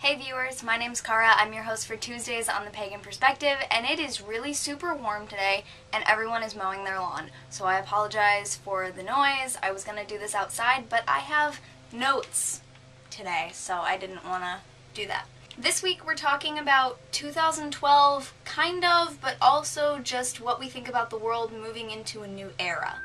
Hey viewers, my name's Cara. I'm your host for Tuesdays on the Pagan Perspective, and it is really super warm today, and everyone is mowing their lawn. So I apologize for the noise. I was gonna do this outside, but I have notes today, so I didn't want to do that. This week we're talking about 2012, kind of, but also just what we think about the world moving into a new era.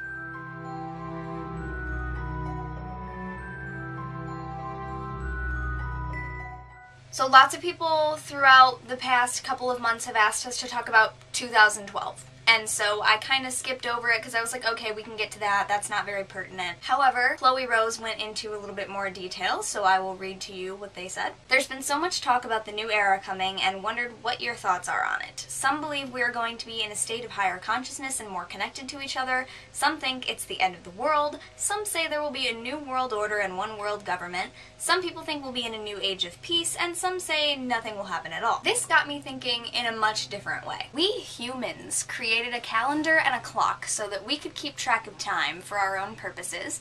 So lots of people throughout the past couple of months have asked us to talk about 2012. And so I kind of skipped over it because I was like, okay, we can get to that. That's not very pertinent. However, Chloe Rose went into a little bit more detail, so I will read to you what they said. There's been so much talk about the new era coming and wondered what your thoughts are on it. Some believe we are going to be in a state of higher consciousness and more connected to each other. Some think it's the end of the world. Some say there will be a new world order and one world government. Some people think we'll be in a new age of peace, and some say nothing will happen at all. This got me thinking in a much different way. We humans created a calendar and a clock so that we could keep track of time for our own purposes.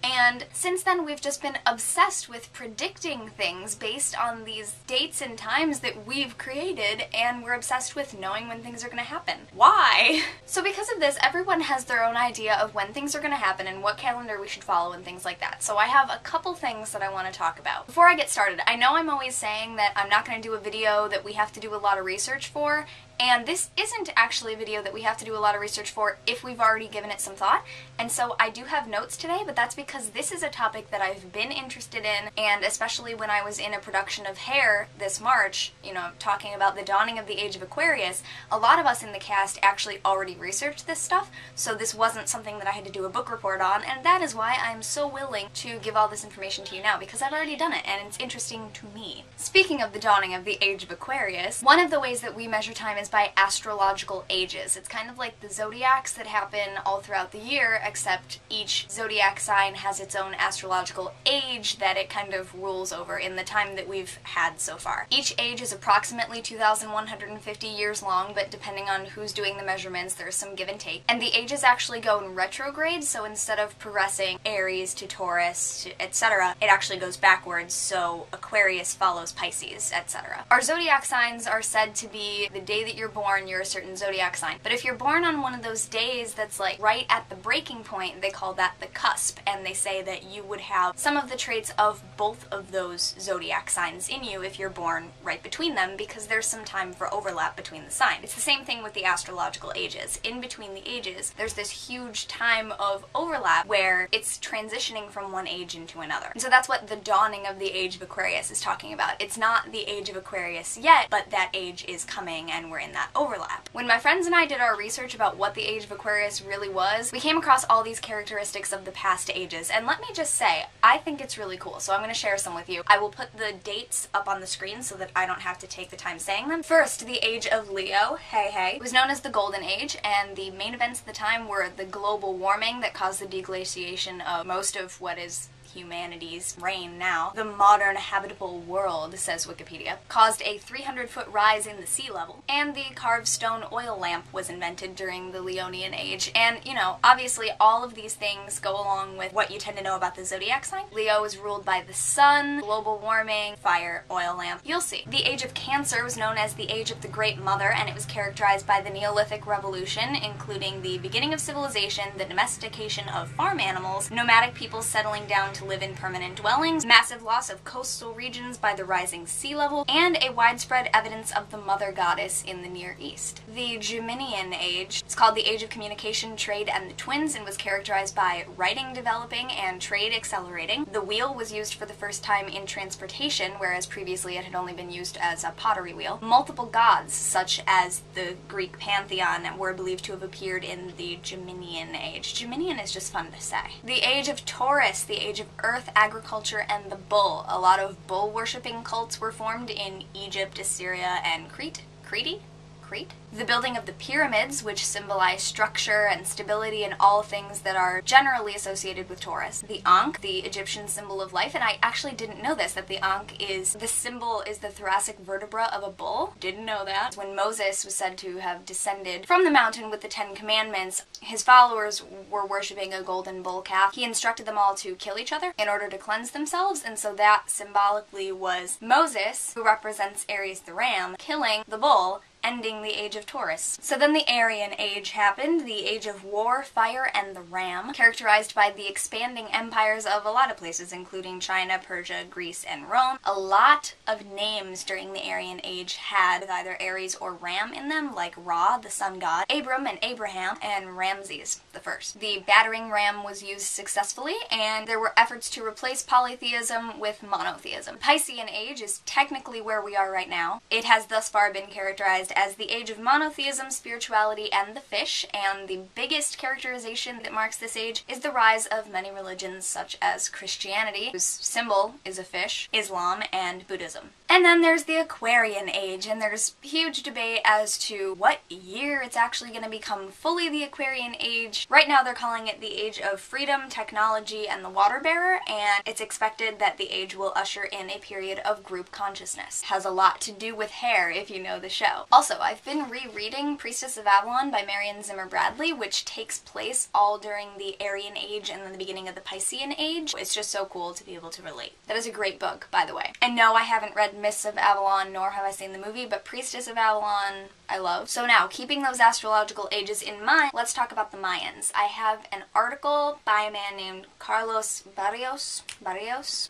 And since then, we've just been obsessed with predicting things based on these dates and times that we've created, and we're obsessed with knowing when things are going to happen. Why? So because of this, everyone has their own idea of when things are going to happen and what calendar we should follow and things like that. So I have a couple things that I want to talk about. Before I get started, I know I'm always saying that I'm not going to do a video that we have to do a lot of research for, and this isn't actually a video that we have to do a lot of research for if we've already given it some thought. And so I do have notes today, but that's because this is a topic that I've been interested in, and especially when I was in a production of Hair this March, you know, talking about the dawning of the Age of Aquarius, a lot of us in the cast actually already researched this stuff, so this wasn't something that I had to do a book report on, and that is why I'm so willing to give all this information to you now, because I've already done it, and it's interesting to me. Speaking of the dawning of the Age of Aquarius, one of the ways that we measure time is by astrological ages. It's kind of like the zodiacs that happen all throughout the year, except each zodiac sign has its own astrological age that it kind of rules over in the time that we've had so far. Each age is approximately 2,150 years long, but depending on who's doing the measurements, there's some give and take. And the ages actually go in retrograde, so instead of progressing Aries to Taurus, etc., it actually goes backwards, so Aquarius follows Pisces, etc. Our zodiac signs are said to be the day that you're born, you're a certain zodiac sign. But if you're born on one of those days that's like right at the breaking point, they call that the cusp, and they say that you would have some of the traits of both of those zodiac signs in you if you're born right between them, because there's some time for overlap between the signs. It's the same thing with the astrological ages. In between the ages, there's this huge time of overlap where it's transitioning from one age into another. And so that's what the dawning of the Age of Aquarius is talking about. It's not the Age of Aquarius yet, but that age is coming and we're in that overlap. When my friends and I did our research about what the Age of Aquarius really was, we came across all these characteristics of the past ages, and let me just say, I think it's really cool, so I'm going to share some with you. I will put the dates up on the screen so that I don't have to take the time saying them. First, the Age of Leo, hey. It was known as the Golden Age, and the main events at the time were the global warming that caused the deglaciation of most of what is humanity's reign now. The modern habitable world, says Wikipedia, caused a 300-foot rise in the sea level, and the carved stone oil lamp was invented during the Leonian Age. And, you know, obviously all of these things go along with what you tend to know about the zodiac sign. Leo is ruled by the sun, global warming, fire, oil lamp. You'll see. The Age of Cancer was known as the Age of the Great Mother, and it was characterized by the Neolithic Revolution, including the beginning of civilization, the domestication of farm animals, nomadic peoples settling down to live in permanent dwellings, massive loss of coastal regions by the rising sea level, and a widespread evidence of the mother goddess in the Near East. The Geminian Age is called the Age of Communication, Trade, and the Twins, and was characterized by writing developing and trade accelerating. The wheel was used for the first time in transportation, whereas previously it had only been used as a pottery wheel. Multiple gods, such as the Greek pantheon, were believed to have appeared in the Geminian Age. Geminian is just fun to say. The Age of Taurus, the Age of Earth, agriculture, and the bull. A lot of bull worshipping cults were formed in Egypt, Assyria, and Crete. concrete. The building of the pyramids, which symbolize structure and stability and all things that are generally associated with Taurus. The Ankh, the Egyptian symbol of life, and I actually didn't know this, that the Ankh is, the symbol is the thoracic vertebra of a bull. Didn't know that. When Moses was said to have descended from the mountain with the 10 Commandments, his followers were worshipping a golden bull calf. He instructed them all to kill each other in order to cleanse themselves, and so that symbolically was Moses, who represents Aries the ram, killing the bull, ending the age of Taurus. So then the Aryan Age happened, the age of war, fire, and the ram, characterized by the expanding empires of a lot of places, including China, Persia, Greece, and Rome. A lot of names during the Aryan Age had either Aries or Ram in them, like Ra, the sun god, Abram and Abraham, and Ramses the first. The battering ram was used successfully, and there were efforts to replace polytheism with monotheism. Piscean Age is technically where we are right now. It has thus far been characterized as the age of monotheism, spirituality, and the fish, and the biggest characterization that marks this age is the rise of many religions such as Christianity, whose symbol is a fish, Islam, and Buddhism. And then there's the Aquarian Age, and there's huge debate as to what year it's actually going to become fully the Aquarian Age. Right now they're calling it the Age of Freedom, Technology, and the Water Bearer, and it's expected that the age will usher in a period of group consciousness. Has a lot to do with hair, if you know the show. Also, I've been rereading Priestess of Avalon by Marion Zimmer Bradley, which takes place all during the Aryan Age and then the beginning of the Piscean Age. It's just so cool to be able to relate. That is a great book, by the way. And no, I haven't read Mists of Avalon, nor have I seen the movie, but Priestess of Avalon I love. So now, keeping those astrological ages in mind, let's talk about the Mayans. I have an article by a man named Carlos Barrios.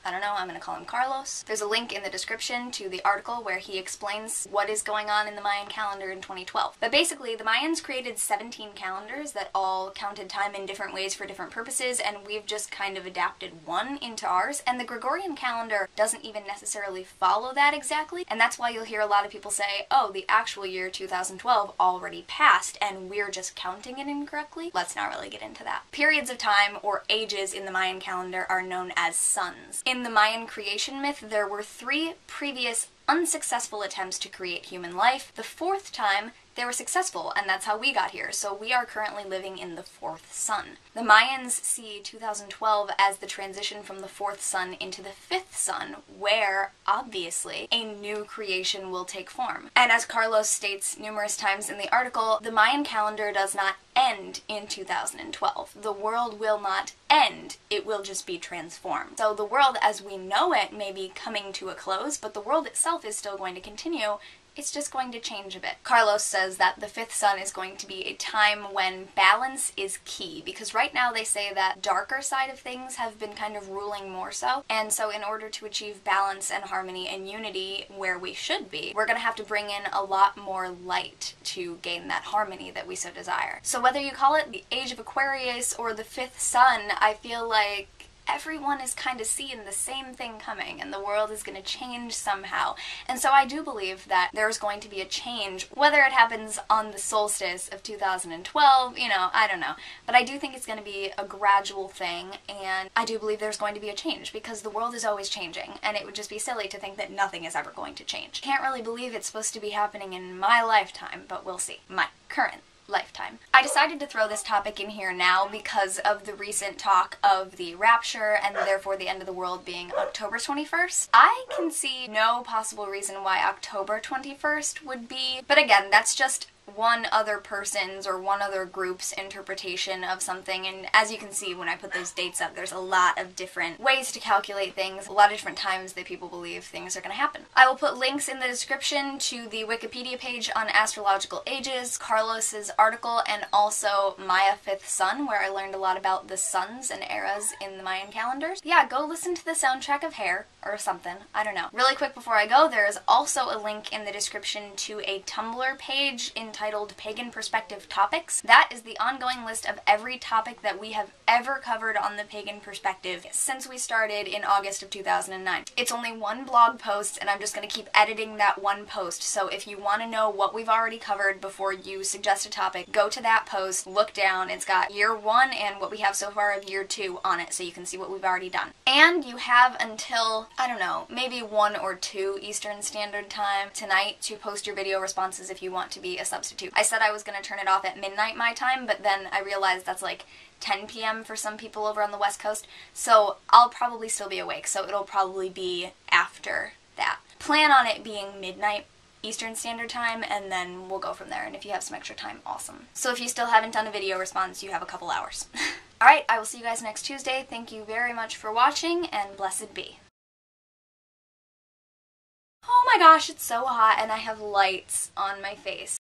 I don't know, I'm gonna call him Carlos. There's a link in the description to the article where he explains what is going on in the Mayan calendar in 2012. But basically, the Mayans created 17 calendars that all counted time in different ways for different purposes, and we've just kind of adapted one into ours. And the Gregorian calendar doesn't even necessarily follow that exactly, and that's why you'll hear a lot of people say, oh, the actual year 2012 already passed and we're just counting it incorrectly. Let's not really get into that. Periods of time, or ages, in the Mayan calendar are known as suns. In the Mayan creation myth, there were 3 previous unsuccessful attempts to create human life. The 4th time, they were successful, and that's how we got here, so we are currently living in the 4th sun. The Mayans see 2012 as the transition from the 4th sun into the 5th sun, where, obviously, a new creation will take form. And as Carlos states numerous times in the article, the Mayan calendar does not end in 2012. The world will not end, it will just be transformed. So the world as we know it may be coming to a close, but the world itself is still going to continue. It's just going to change a bit. Carlos says that the 5th sun is going to be a time when balance is key, because right now they say that darker side of things have been kind of ruling more so, and so in order to achieve balance and harmony and unity where we should be, we're going to have to bring in a lot more light to gain that harmony that we so desire. So whether you call it the Age of Aquarius or the 5th sun, I feel like everyone is kind of seeing the same thing coming, and the world is going to change somehow. And so I do believe that there's going to be a change, whether it happens on the solstice of 2012, you know, I don't know. But I do think it's going to be a gradual thing, and I do believe there's going to be a change, because the world is always changing, and it would just be silly to think that nothing is ever going to change. Can't really believe it's supposed to be happening in my lifetime, but we'll see. My current lifetime. I decided to throw this topic in here now because of the recent talk of the rapture and therefore the end of the world being October 21st. I can see no possible reason why October 21st would be, but again, that's just one other person's or one other group's interpretation of something, and as you can see when I put those dates up, there's a lot of different ways to calculate things, a lot of different times that people believe things are going to happen. I will put links in the description to the Wikipedia page on Astrological Ages, Carlos's article, and also Maya 5th Sun, where I learned a lot about the suns and eras in the Mayan calendars. Yeah, go listen to the soundtrack of Hair or something, I don't know. Really quick before I go, there is also a link in the description to a Tumblr page entitled Pagan Perspective Topics. That is the ongoing list of every topic that we have ever covered on the Pagan Perspective since we started in August of 2009. It's only one blog post, and I'm just going to keep editing that one post, so if you want to know what we've already covered before you suggest a topic, go to that post, look down, it's got year 1 and what we have so far of year 2 on it, so you can see what we've already done. And you have until I don't know, maybe 1 or 2 Eastern Standard Time tonight to post your video responses if you want to be a substitute. I said I was going to turn it off at midnight my time, but then I realized that's like 10 p.m. for some people over on the West Coast, so I'll probably still be awake, so it'll probably be after that. Plan on it being midnight Eastern Standard Time, and then we'll go from there, and if you have some extra time, awesome. So if you still haven't done a video response, you have a couple hours. Alright, I will see you guys next Tuesday. Thank you very much for watching, and blessed be. Oh my gosh, it's so hot, and I have lights on my face.